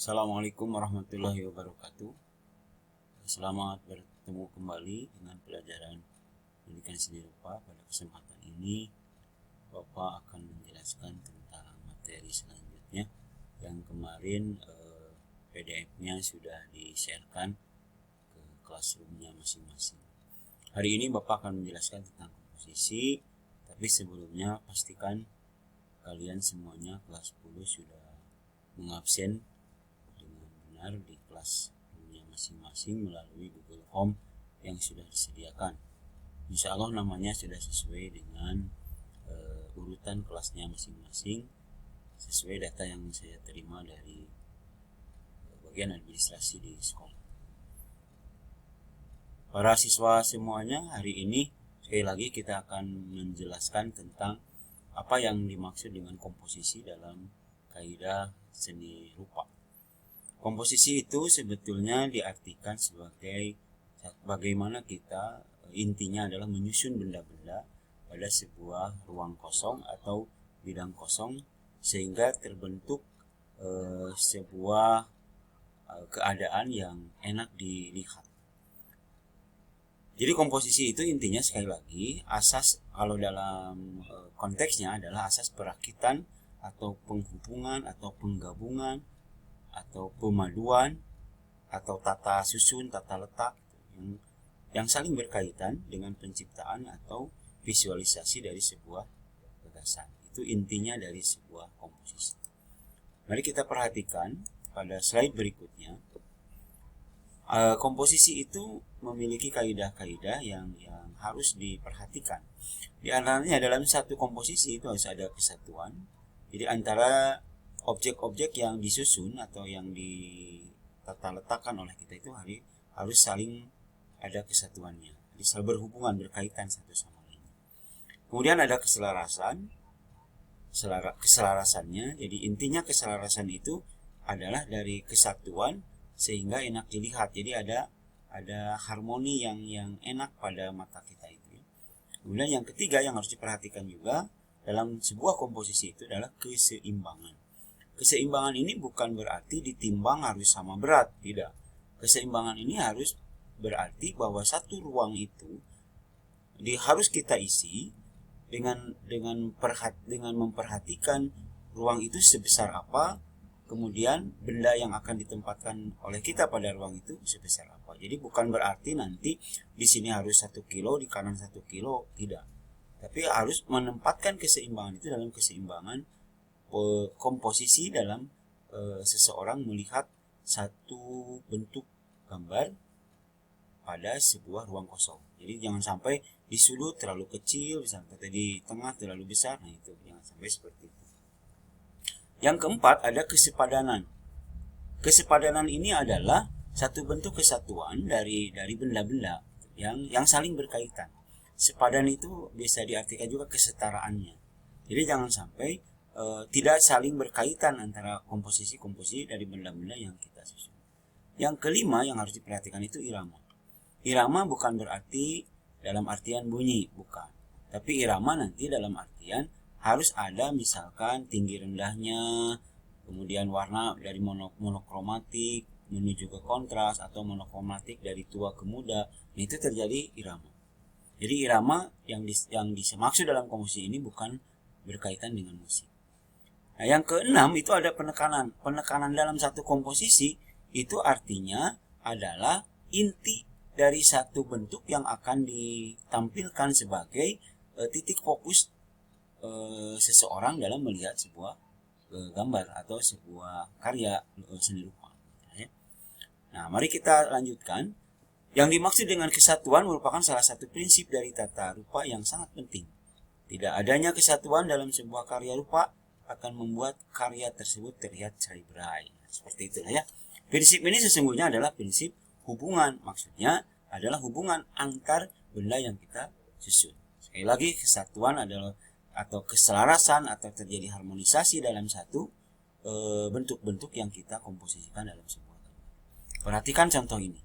Assalamualaikum warahmatullahi wabarakatuh. Selamat bertemu kembali dengan pelajaran pendidikan seni rupa. Pada kesempatan ini Bapak akan menjelaskan tentang materi selanjutnya yang kemarin PDF-nya sudah di-sharekan ke classroom-nya masing-masing. Hari ini Bapak akan menjelaskan tentang komposisi, tapi sebelumnya pastikan kalian semuanya kelas 10 sudah mengabsen di kelas masing-masing melalui Google Form yang sudah disediakan. Insya Allah namanya sudah sesuai dengan urutan kelasnya masing-masing, sesuai data yang saya terima dari bagian administrasi di sekolah. Para siswa semuanya, hari ini sekali lagi kita akan menjelaskan tentang apa yang dimaksud dengan komposisi dalam kaidah seni rupa. Komposisi itu sebetulnya diartikan sebagai bagaimana kita, intinya adalah menyusun benda-benda pada sebuah ruang kosong atau bidang kosong sehingga terbentuk sebuah keadaan yang enak dilihat. Jadi komposisi itu intinya sekali lagi asas, kalau dalam konteksnya adalah asas perakitan atau penghubungan atau penggabungan atau pemaduan atau tata susun, tata letak yang saling berkaitan dengan penciptaan atau visualisasi dari sebuah gagasan. Itu intinya dari sebuah komposisi. Mari kita perhatikan pada slide berikutnya. Komposisi itu memiliki kaidah-kaidah yang harus diperhatikan. Di antaranya dalam satu komposisi itu harus ada kesatuan. Jadi antara objek-objek yang disusun atau yang ditata letakkan oleh kita itu harus saling ada kesatuannya, jadi saling berhubungan, berkaitan satu sama lain. Kemudian ada keselarasannya. Jadi intinya keselarasan itu adalah dari kesatuan sehingga enak dilihat. Jadi ada harmoni yang enak pada mata kita itu. Kemudian yang ketiga yang harus diperhatikan juga dalam sebuah komposisi itu adalah keseimbangan. Keseimbangan ini bukan berarti ditimbang harus sama berat, tidak. Keseimbangan ini harus berarti bahwa satu ruang itu harus kita isi dengan memperhatikan ruang itu sebesar apa, kemudian benda yang akan ditempatkan oleh kita pada ruang itu sebesar apa. Jadi bukan berarti nanti di sini harus 1 kilo, di kanan 1 kilo, tidak. Tapi harus menempatkan keseimbangan itu dalam keseimbangan komposisi dalam seseorang melihat satu bentuk gambar pada sebuah ruang kosong. Jadi jangan sampai di sudut terlalu kecil, misalnya di tengah terlalu besar. Nah itu jangan sampai seperti itu. Yang keempat ada kesepadanan. Kesepadanan ini adalah satu bentuk kesatuan dari benda-benda yang saling berkaitan. Sepadan itu bisa diartikan juga kesetaraannya. Jadi jangan sampai tidak saling berkaitan antara komposisi-komposisi dari benda-benda yang kita susun. Yang kelima yang harus diperhatikan itu irama. Irama bukan berarti dalam artian bunyi, bukan. Tapi irama nanti dalam artian harus ada misalkan tinggi rendahnya, kemudian warna dari monokromatik menuju ke kontras atau monokromatik dari tua ke muda. Itu terjadi irama. Jadi irama yang dimaksud dalam komposisi ini bukan berkaitan dengan musik. Nah, yang keenam itu ada penekanan. Penekanan dalam satu komposisi itu artinya adalah inti dari satu bentuk yang akan ditampilkan sebagai titik fokus seseorang dalam melihat sebuah gambar atau sebuah karya seni rupa. Nah, mari kita lanjutkan. Yang dimaksud dengan kesatuan merupakan salah satu prinsip dari tata rupa yang sangat penting. Tidak adanya kesatuan dalam sebuah karya rupa akan membuat karya tersebut terlihat cerai-berai. Seperti itulah ya. Prinsip ini sesungguhnya adalah prinsip hubungan. Maksudnya adalah hubungan antar benda yang kita susun. Sekali lagi, kesatuan adalah atau keselarasan atau terjadi harmonisasi dalam satu bentuk-bentuk yang kita komposisikan dalam sebuah gambar. Perhatikan contoh ini.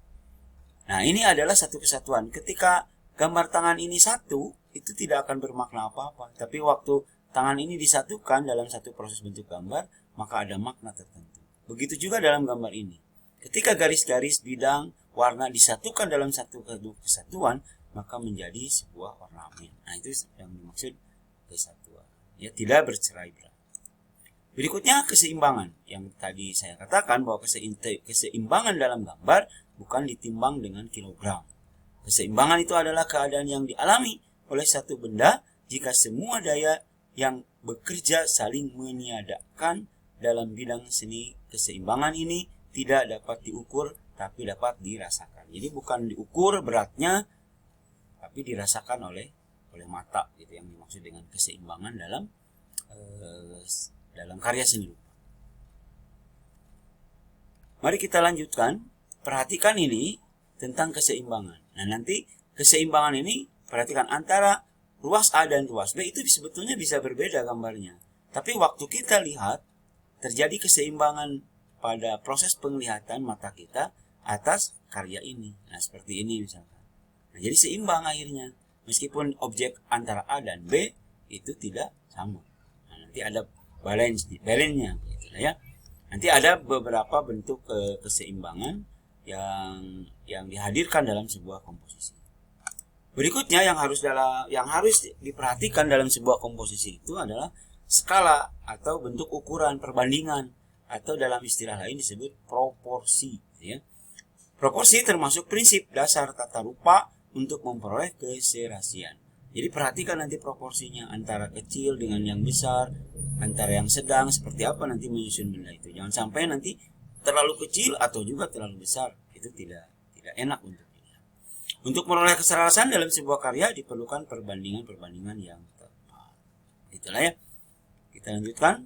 Nah, ini adalah satu kesatuan. Ketika gambar tangan ini satu, itu tidak akan bermakna apa-apa. Tapi waktu tangan ini disatukan dalam satu proses bentuk gambar, maka ada makna tertentu. Begitu juga dalam gambar ini. Ketika garis-garis, bidang, warna disatukan dalam satu kesatuan, maka menjadi sebuah ornamen. Nah, itu yang dimaksud kesatuan. Ya, tidak bercerai-berai. Berikutnya keseimbangan. Yang tadi saya katakan bahwa keseimbangan dalam gambar bukan ditimbang dengan kilogram. Keseimbangan itu adalah keadaan yang dialami oleh satu benda jika semua daya yang bekerja saling meniadakan dalam bidang seni. Keseimbangan ini tidak dapat diukur tapi dapat dirasakan. Jadi bukan diukur beratnya tapi dirasakan oleh mata, gitu yang dimaksud dengan keseimbangan dalam karya seni rupa. Mari kita lanjutkan. Perhatikan ini tentang keseimbangan. Nah, nanti keseimbangan ini perhatikan antara ruas A dan ruas B itu sebetulnya bisa berbeda gambarnya. Tapi waktu kita lihat terjadi keseimbangan pada proses penglihatan mata kita atas karya ini. Nah, seperti ini misalkan. Nah, jadi seimbang akhirnya. Meskipun objek antara A dan B itu tidak sama. Nah, nanti ada balance-nya gitu ya. Nanti ada beberapa bentuk keseimbangan yang dihadirkan dalam sebuah komposisi. Berikutnya yang harus diperhatikan dalam sebuah komposisi itu adalah skala atau bentuk ukuran perbandingan, atau dalam istilah lain disebut proporsi, ya. Proporsi termasuk prinsip dasar tata rupa untuk memperoleh keserasian. Jadi perhatikan nanti proporsinya antara kecil dengan yang besar, antara yang sedang, seperti apa nanti menyusun benda itu. Jangan sampai nanti terlalu kecil atau juga terlalu besar. Itu tidak enak untuk dilihat. Untuk memperoleh keserasian dalam sebuah karya diperlukan perbandingan yang tepat. Itulah ya. Kita lanjutkan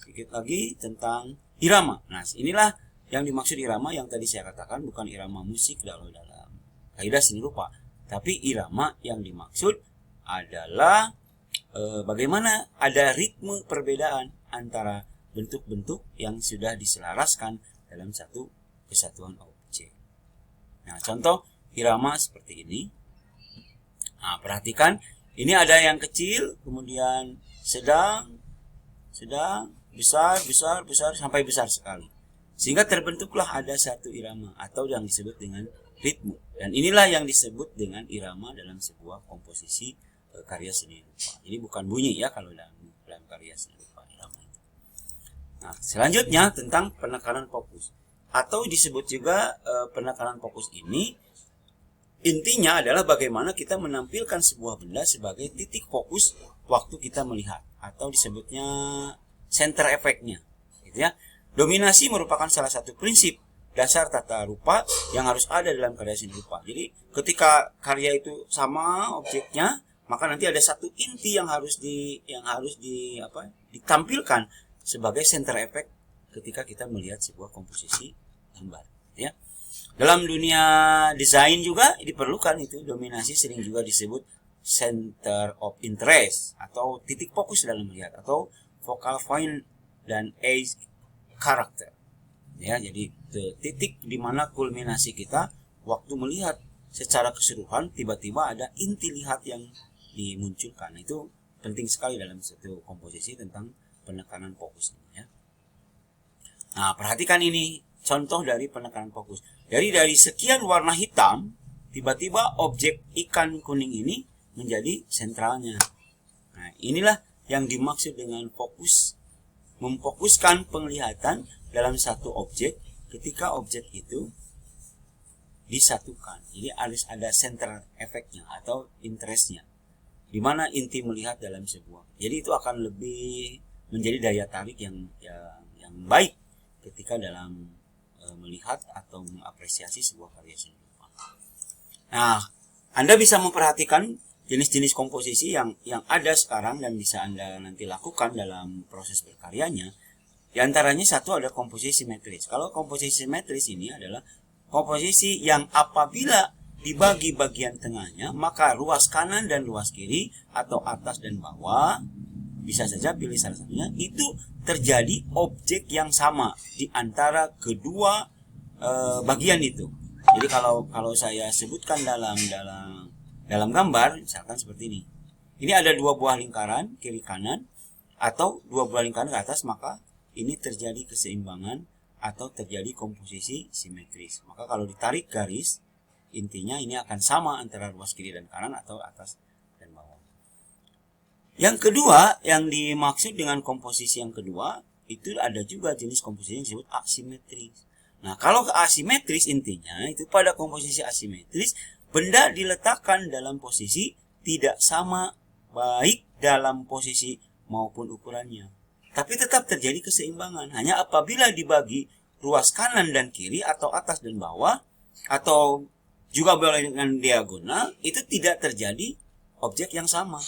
sedikit lagi tentang irama. Nah, inilah yang dimaksud irama yang tadi saya katakan, bukan irama musik dalam kaidah seni rupa, tapi irama yang dimaksud adalah bagaimana ada ritme perbedaan antara bentuk-bentuk yang sudah diselaraskan dalam satu kesatuan objek. Nah, contoh irama seperti ini. Nah, perhatikan, ini ada yang kecil, kemudian sedang, besar, sampai besar sekali. Sehingga terbentuklah ada satu irama atau yang disebut dengan ritme. Dan inilah yang disebut dengan irama dalam sebuah komposisi karya seni rupa. Jadi bukan bunyi ya kalau dalam karya seni rupa irama itu. Nah, selanjutnya tentang penekanan fokus. Atau disebut juga penekanan fokus ini intinya adalah bagaimana kita menampilkan sebuah benda sebagai titik fokus waktu kita melihat, atau disebutnya center effect-nya, gitu ya. Dominasi merupakan salah satu prinsip dasar tata rupa yang harus ada dalam karya seni rupa. Jadi ketika karya itu sama objeknya, maka nanti ada satu inti yang harus ditampilkan sebagai center effect ketika kita melihat sebuah komposisi gambar, ya. Dalam dunia desain juga diperlukan itu dominasi, sering juga disebut center of interest atau titik fokus dalam melihat, atau focal point dan edge character. Ya, jadi titik di mana kulminasi kita waktu melihat secara keseluruhan, tiba-tiba ada inti lihat yang dimunculkan. Itu penting sekali dalam satu komposisi tentang penekanan fokus, ya. Nah, perhatikan ini contoh dari penekanan fokus. Jadi dari sekian warna hitam, tiba-tiba objek ikan kuning ini menjadi sentralnya. Nah, inilah yang dimaksud dengan fokus. Memfokuskan penglihatan dalam satu objek ketika objek itu disatukan. Jadi harus ada center efeknya atau interestnya, di mana inti melihat dalam sebuah. Jadi itu akan lebih menjadi daya tarik yang baik ketika dalam melihat atau mengapresiasi sebuah karya seni rupa. Nah, Anda bisa memperhatikan jenis-jenis komposisi yang ada sekarang dan bisa Anda nanti lakukan dalam proses berkaryanya. Di antaranya satu ada komposisi simetris. Kalau komposisi simetris ini adalah komposisi yang apabila dibagi bagian tengahnya, maka ruas kanan dan ruas kiri atau atas dan bawah, bisa saja pilih salah satunya, itu terjadi objek yang sama di antara kedua bagian itu. Jadi kalau saya sebutkan dalam gambar, misalkan seperti ini. Ini ada dua buah lingkaran kiri kanan atau dua buah lingkaran ke atas, maka ini terjadi keseimbangan atau terjadi komposisi simetris. Maka kalau ditarik garis, intinya ini akan sama antara ruas kiri dan kanan atau atas dan bawah. Yang kedua, yang dimaksud dengan komposisi yang kedua, itu ada juga jenis komposisi yang disebut asimetris. Nah, kalau asimetris intinya itu pada komposisi asimetris, benda diletakkan dalam posisi tidak sama baik dalam posisi maupun ukurannya. Tapi tetap terjadi keseimbangan. Hanya apabila dibagi ruas kanan dan kiri atau atas dan bawah, atau juga boleh dengan diagonal, itu tidak terjadi objek yang sama.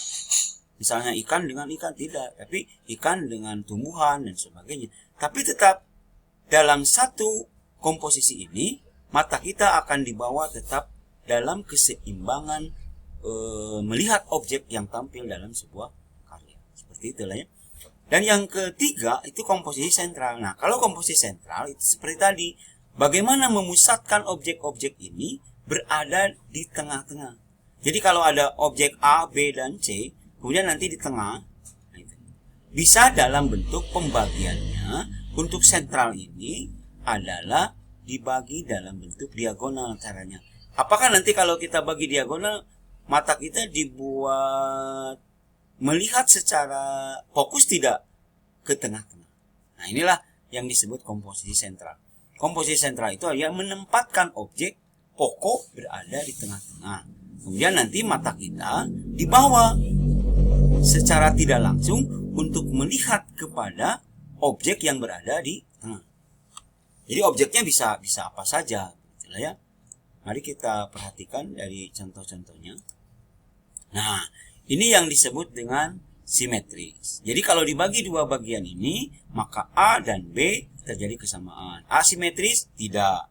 Misalnya ikan dengan ikan tidak, tapi ikan dengan tumbuhan dan sebagainya. Tapi tetap dalam satu komposisi ini, mata kita akan dibawa tetap dalam keseimbangan melihat objek yang tampil dalam sebuah karya. Seperti itulah ya. Dan yang ketiga itu komposisi sentral. Nah, kalau komposisi sentral itu seperti tadi, bagaimana memusatkan objek-objek ini berada di tengah-tengah. Jadi kalau ada objek A, B, dan C, kemudian nanti di tengah, bisa dalam bentuk pembagiannya untuk sentral ini adalah dibagi dalam bentuk diagonal caranya. Apakah nanti kalau kita bagi diagonal, mata kita dibuat melihat secara fokus tidak ke tengah-tengah. Nah, inilah yang disebut komposisi sentral. Komposisi sentral itu yang menempatkan objek pokok berada di tengah-tengah. Kemudian nanti mata kita dibawa secara tidak langsung untuk melihat kepada objek yang berada di tengah. Jadi objeknya bisa apa saja, gitu ya. Mari kita perhatikan dari contoh-contohnya. Nah, ini yang disebut dengan simetris. Jadi kalau dibagi dua bagian ini, maka A dan B terjadi kesamaan. Asimetris tidak.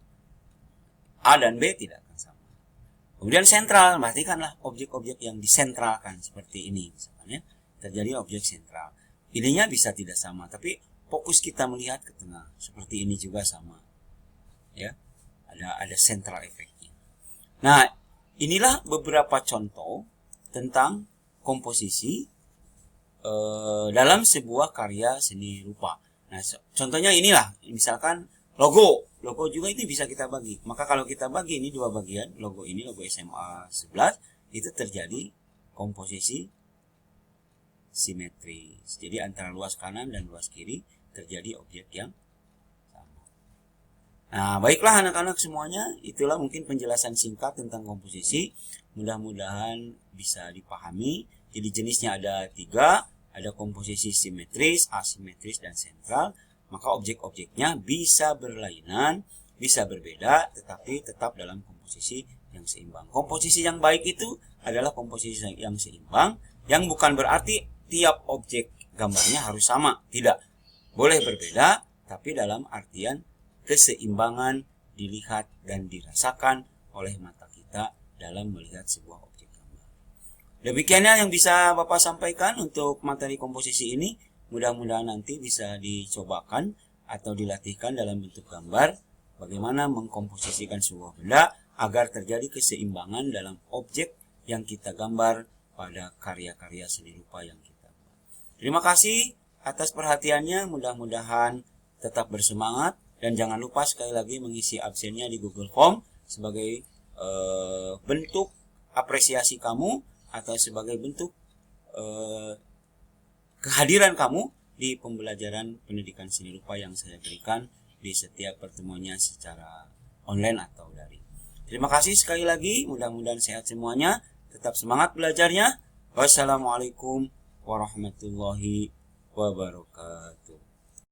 A dan B tidak akan sama. Kemudian sentral, perhatikanlah objek-objek yang disentralkan seperti ini. Misalnya, terjadi objek sentral. Ininya bisa tidak sama, tapi fokus kita melihat ke tengah. Seperti ini juga sama. Ya, ada sentral efeknya. Nah, inilah beberapa contoh tentang komposisi dalam sebuah karya seni rupa. Nah, contohnya inilah, misalkan logo juga itu bisa kita bagi. Maka kalau kita bagi ini dua bagian, logo ini, logo SMA 11, itu terjadi komposisi simetris. Jadi antara luas kanan dan luas kiri terjadi objek yang sama. Nah, baiklah anak-anak semuanya, itulah mungkin penjelasan singkat tentang komposisi. Mudah-mudahan bisa dipahami. Jadi jenisnya ada 3, ada komposisi simetris, asimetris, dan sentral. Maka objek-objeknya bisa berlainan, bisa berbeda, tetapi tetap dalam komposisi yang seimbang. Komposisi yang baik itu adalah komposisi yang seimbang, yang bukan berarti tiap objek gambarnya harus sama. Tidak. Boleh berbeda, tapi dalam artian keseimbangan dilihat dan dirasakan oleh mata kita dalam melihat sebuah objek gambar. Demikiannya yang bisa Bapak sampaikan untuk materi komposisi ini. Mudah-mudahan nanti bisa dicobakan atau dilatihkan dalam bentuk gambar bagaimana mengkomposisikan sebuah benda agar terjadi keseimbangan dalam objek yang kita gambar pada karya-karya seni rupa yang kita buat. Terima kasih atas perhatiannya, mudah-mudahan tetap bersemangat dan jangan lupa sekali lagi mengisi absennya di Google Form sebagai bentuk apresiasi kamu atau sebagai bentuk kehadiran kamu di pembelajaran pendidikan seni rupa yang saya berikan di setiap pertemuannya secara online atau daring. Terima kasih sekali lagi, mudah-mudahan sehat semuanya, tetap semangat belajarnya. Wassalamualaikum warahmatullahi wabarakatuh.